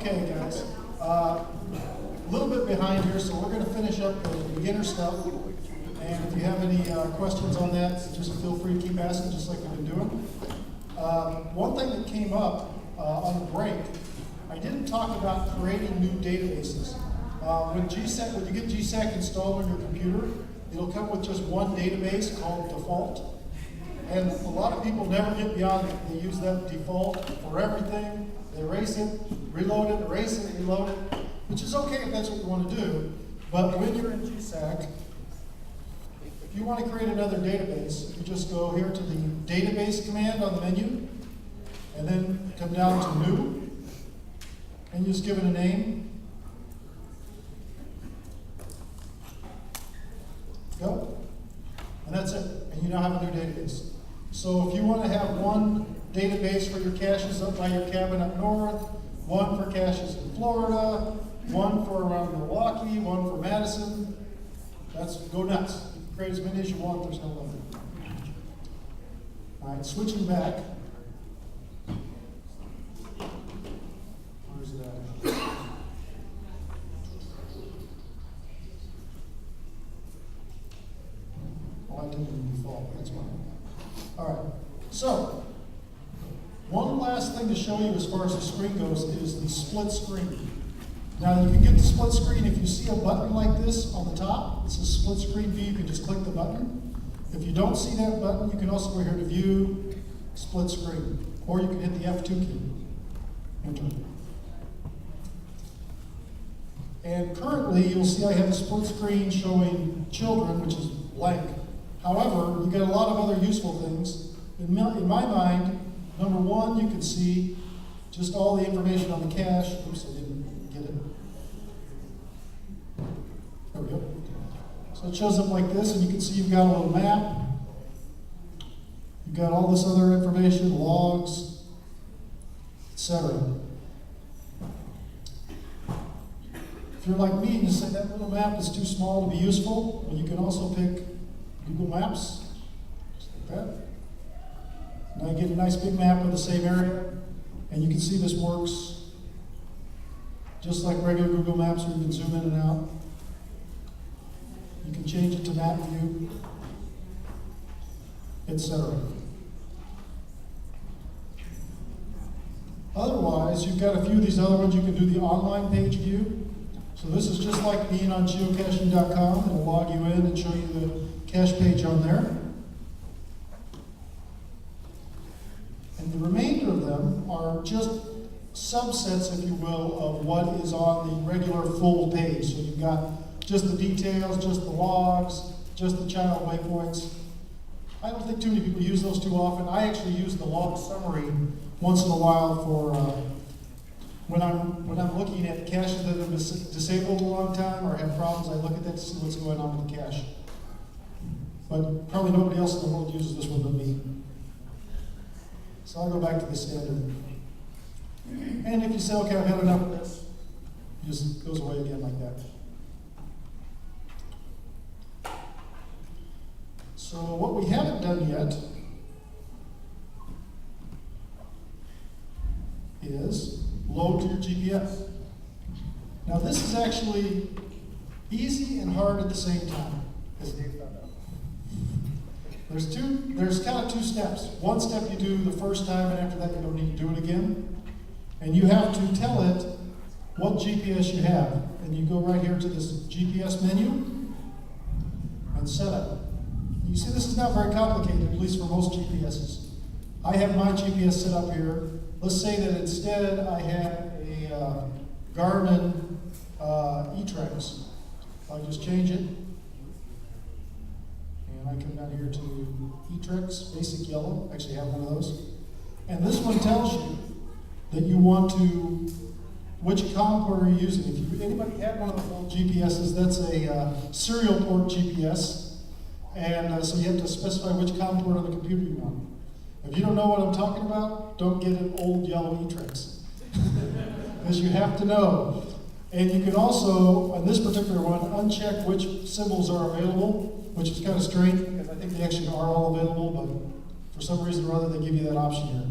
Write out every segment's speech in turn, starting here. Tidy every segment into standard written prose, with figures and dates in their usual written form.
Okay, guys. A little bit behind here, so we're going to finish up the beginner stuff. And if you have any questions on that, just feel free to keep asking, just like we've been doing. One thing that came up on the break, I didn't talk about creating new databases. When you get GSAK installed on your computer, it'll come with just one database called default. And a lot of people never get beyond it. They use that default for everything. They erase it, reload it, erase it, reload it, which is okay if that's what you want to do. But when you're in GSAK, if you want to create another database, you just go here to the database command on the menu, and then come down to new, and you just give it a name. Go. And that's it. And you now have a new database. So if you want to have one database for your caches up by your cabin up north, one for caches in Florida, one for around Milwaukee, one for Madison, go nuts. You can create as many as you want, there's no limit. All right, switching back. Where's it at? I didn't default, that's fine. All right, so one last thing to show you as far as the screen goes is the split screen. Now you can get the split screen if you see a button like this on the top. It's a split screen view, you can just click the button. If you don't see that button, you can also go here to view split screen, or you can hit the F2 key, enter. And currently you'll see I have a split screen showing children, which is blank. However, you get a lot of other useful things. In my mind, number one, you can see just all the information on the cache. Oops, I didn't get it. There we go. So it shows up like this, and you can see you've got a little map. You've got all this other information, logs, etc. If you're like me and you say that little map is too small to be useful, well, you can also pick Google Maps, just like that. Now you get a nice big map of the same area, and you can see this works just like regular Google Maps where you can zoom in and out. You can change it to map view, etc. Otherwise, you've got a few of these other ones. You can do the online page view. So this is just like being on geocaching.com. It'll log you in and show you the cache page on there. And the remainder of them are just subsets, if you will, of what is on the regular full page. So you've got just the details, just the logs, just the child waypoints. I don't think too many people use those too often. I actually use the log summary once in a while for when I'm looking at caches that have been disabled a long time or have problems. I look at that to see what's going on with the cache. But probably nobody else in the world uses this one but me. So I'll go back to the standard. And if you say, okay, I've had enough of this, it just goes away again like that. So what we haven't done yet is load to your GPS. Now this is actually easy and hard at the same time, as Dave found out. There's kind of two steps. One step you do the first time, and after that you don't need to do it again. And you have to tell it what GPS you have. And you go right here to this GPS menu and set up. You see, this is not very complicated, at least for most GPSs. I have my GPS set up here. Let's say that instead I had a Garmin E-Trex. I'll just change it. And I come down here to E-Trex, basic yellow. Actually, I have one of those. And this one tells you that you want to, which COM port are you using? If anybody had one of the old GPSs, that's a serial port GPS. And so you have to specify which COM port on the computer you want. If you don't know what I'm talking about, don't get an old yellow E-Trex. Because you have to know. And you can also, on this particular one, uncheck which symbols are available, which is kind of strange because I think they actually are all available, but for some reason or other they give you that option here.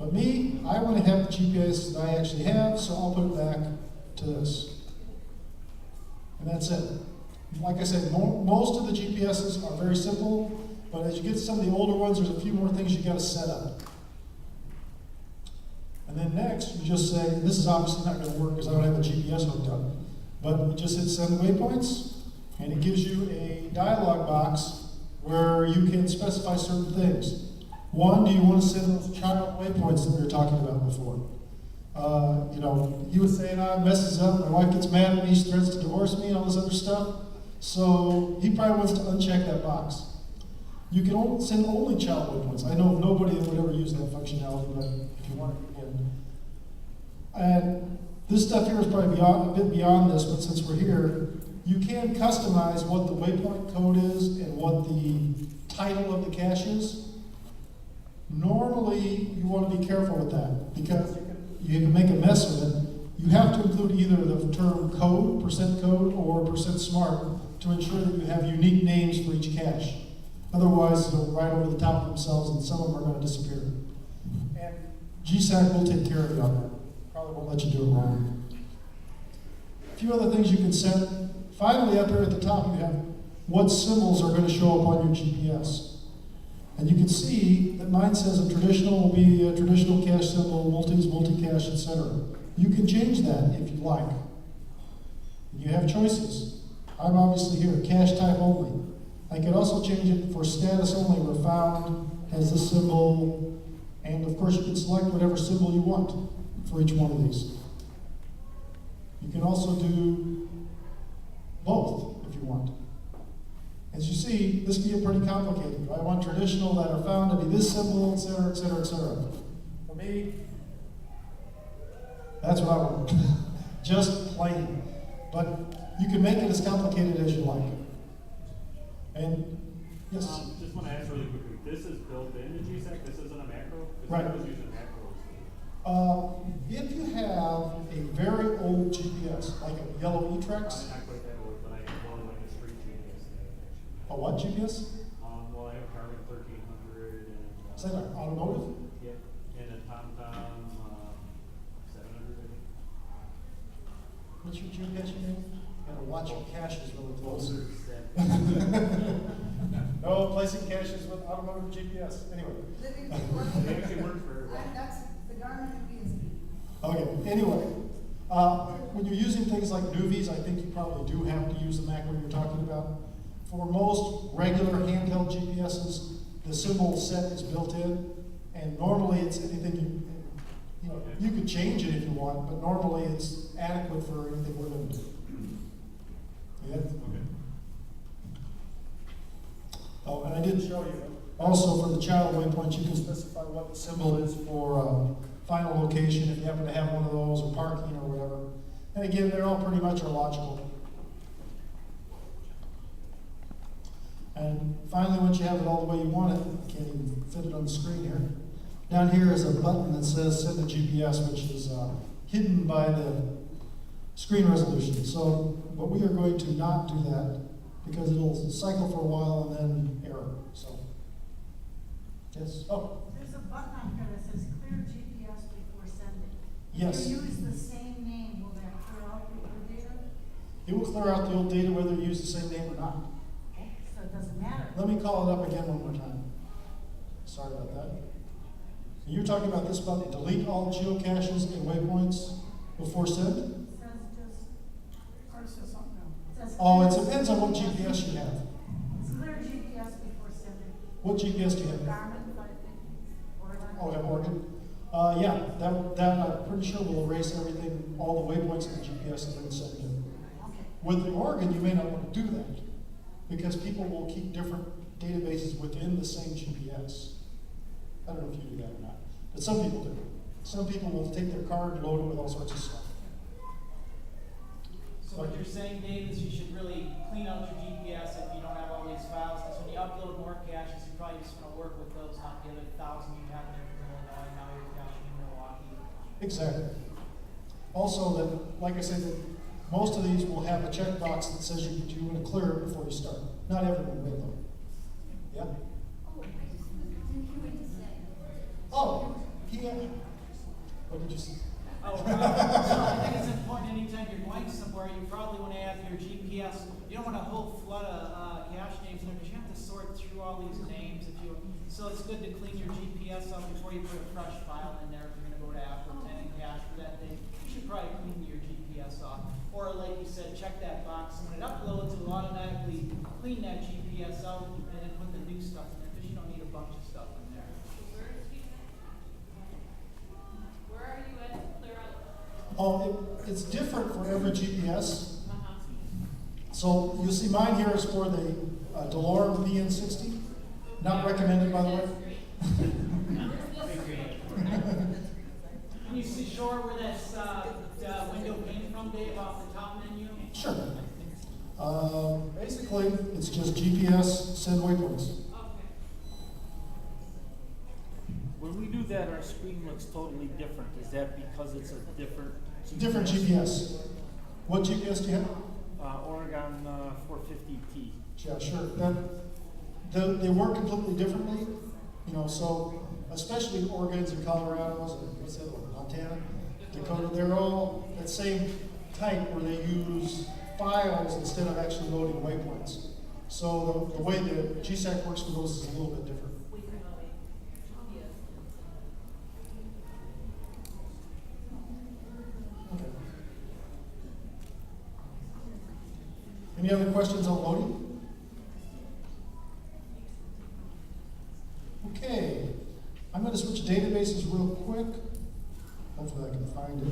But me, I want to have the GPS that I actually have, so I'll put it back to this. And that's it. Like I said, most of the GPSs are very simple, but as you get to some of the older ones, there's a few more things you got to set up. And then next, you just say, this is obviously not going to work because I don't have a GPS hooked up, but you just hit send waypoints, and it gives you a dialog box where you can specify certain things. One, do you want to send those child waypoints that we were talking about before? You know, he was saying, I messes up, my wife gets mad at me, she threatens to divorce me, and all this other stuff. So he probably wants to uncheck that box. You can send only child waypoints. I know of nobody that would ever use that functionality, but if you want it, again. And this stuff here is probably a bit beyond this, but since we're here, you can customize what the waypoint code is and what the title of the cache is. Normally, you want to be careful with that because you can make a mess with it. You have to include either the term code, % or %smart to ensure that you have unique names for each cache. Otherwise, they'll write over the top of themselves and some of them are going to disappear. And GSAK will take care of you on that. Probably won't let you do it wrong. A few other things you can set. Finally, up here at the top, you have what symbols are going to show up on your GPS. And you can see that mine says a traditional will be a traditional cache symbol, multis, multi-cache, etc. You can change that if you like. You have choices. I'm obviously here, cache type only. I can also change it for status only, where found has this symbol, and of course you can select whatever symbol you want for each one of these. You can also do both if you want. As you see, this can get pretty complicated. I want traditional that are found to be this symbol, etc., etc., etc. For me, that's what I want. Just plain. But you can make it as complicated as you like. And yes? Just want to ask really quickly, this is built into GSAK? This isn't a macro? Right. I was using macros. If you have a very old GPS, like a yellow E-Trex. Not quite that old, but I have more like a street GPS. A what GPS? Well, I have a Carbon 1300 and... Is that an automotive? Yep, and a TomTom 700, I think. What's your geocaching name? You gotta watch your caches really close. No placing caches with automotive GPS. Anyway. They actually work for... That's the Garmin USB. Okay, anyway. When you're using things like Nuvies, I think you probably do have to use the macro you're talking about. For most regular handheld GPSs, the symbol set is built in, and normally it's anything you could change it if you want, but normally it's adequate for anything we're going to do. Yeah? Okay. Oh, and I did show you, also for the child waypoints, you can specify what the symbol is for final location, if you happen to have one of those, or parking, or whatever. And again, they're all pretty much logical. And finally, once you have it all the way you want it, I can't even fit it on the screen here. Down here is a button that says send the GPS, which is hidden by the screen resolution. So, but we are going to not do that because it'll cycle for a while and then error. So, yes. Oh. There's a button on here that says clear GPS before sending. Yes. If you use the same name, will that clear out the old data? It will clear out the old data whether you use the same name or not. Okay, so it doesn't matter. Let me call it up again one more time. Sorry about that. You're talking about this button, delete all geocaches and waypoints before send? It says just, or it says something else. Oh, it depends on what GPS you have. It's clear GPS before sending. What GPS do you have? Garmin, but I think, Oregon. Oh, yeah, Oregon. Yeah, that I'm pretty sure will erase everything, all the waypoints in the GPS and then send it. Okay. With the Oregon, you may not want to do that because people will keep different databases within the same GPS. I don't know if you do that or not, but some people do. Some people will take their card and load it with all sorts of stuff. So what you're saying, Dave, is you should really clean out your GPS if you don't have all these files, because when you upload more caches, you're probably just going to work with those, not the other 1,000 you have in Illinois, now you're caching in Milwaukee. Exactly. Also, that, like I said, that most of these will have a checkbox that says you want to clear it before you start. Not everyone will, though. Yeah? Oh, What did you say? Oh, so I think it's important anytime you're going somewhere, you probably want to have your GPS. You don't want a whole flood of cache names in there because you have to sort through all these names. So it's good to clean your GPS up before you put a fresh file in there. If you're going to go to Appleton and cache for that day, you should probably clean your GPS off. Or like you said, check that box. And when it uploads, it'll automatically clean that GPS out and then put the new stuff in there because you don't need a bunch of stuff in there. Where are you at to clear out? Oh, it's different for every GPS. So you'll see mine here is for the DeLorme VN60. Not recommended, by the way. Can you see sure where that's window came from, Dave, off the top menu? Sure. Basically, it's just GPS, send waypoints. Okay. When we do that, our screen looks totally different. Is that because it's a different GPS? Different GPS. What GPS do you have? Oregon 450T. Yeah, sure. They work completely differently, you know, so especially Oregons and Colorados and what's that, Montana, Dakota, they're all that same type where they use files instead of actually loading waypoints. So the way the GSAK works for those is a little bit different. Okay. Any other questions on loading? Okay, I'm going to switch databases real quick. Hopefully I can find it.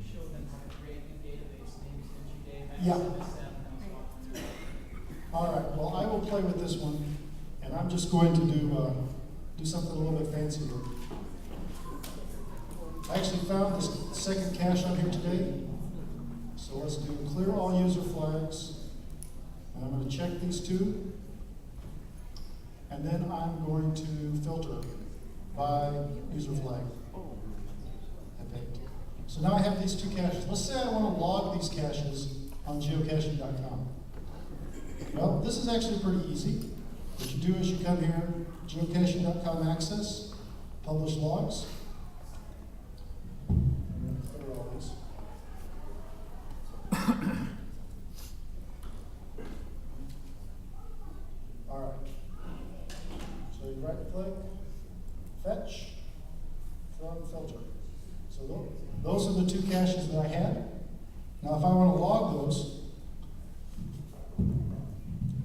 Show them how to create new database names, didn't you, Dave? Yeah. All right, well, I will play with this one, and I'm just going to do something a little bit fancy here. I actually found this second cache on here today. So let's do clear all user flags. And I'm going to check these two. And then I'm going to filter by user flag. I picked. So now I have these two caches. Let's say I want to log these caches on geocaching.com. Well, this is actually pretty easy. What you do is you come here, geocaching.com access, publish logs. I'm going to clear all these. All right. So you right click, fetch from filter. So those are the two caches that I had. Now if I want to log those,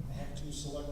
I have to select